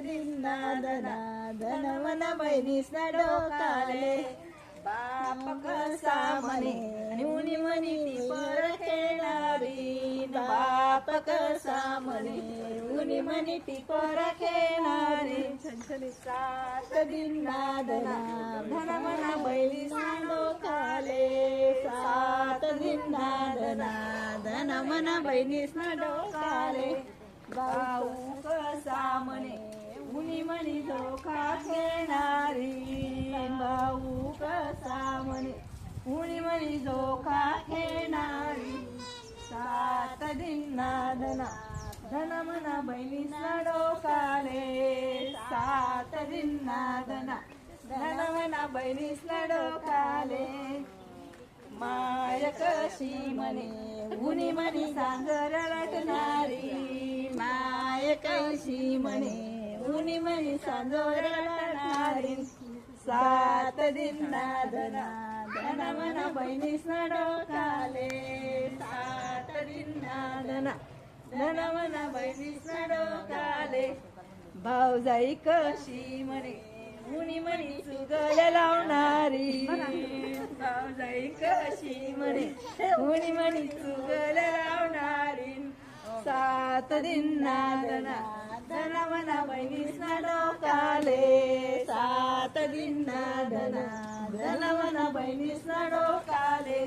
दिना धना धन मन बहिणीस डोकाले बाप कसा म्हणे उनी म्हणी ती पर खेळणारी बाप कसा म्हणे उनी म्हणी ती पर खेळणारी सात दिना धना धन मन बहिणीस डोकाले सात दिना धना धन मन बहिणीस डोकाले भाऊ कसा म्हणे उनी म्हणी धोका खेळणारी भाऊ कसा म्हणे उनी म्हणी धोका खेळणारी सात दिना धना धन मना बहिणीस डोकाले सात दिना धना धन मना बहिणीस डोकाले माय कशी म्हणे उनी म्हणी सांगर रटणारी माय कशी म्हणे उनी म्हणी सांगर रटणारी सात दिना धना धन मना बहिणीस डोकाले सात दिना धना धन मना बहिणीस डोकाले भाऊजाई कशी म्हणे उनी म्हणी चुगल लावणारी भाऊजाई कशी म्हणे उनी म्हणी चुगल लावणारी सात दिना धना धन मना बहिणीस डोकाले सात दिना धना धन मना बहिणीस डोकाले.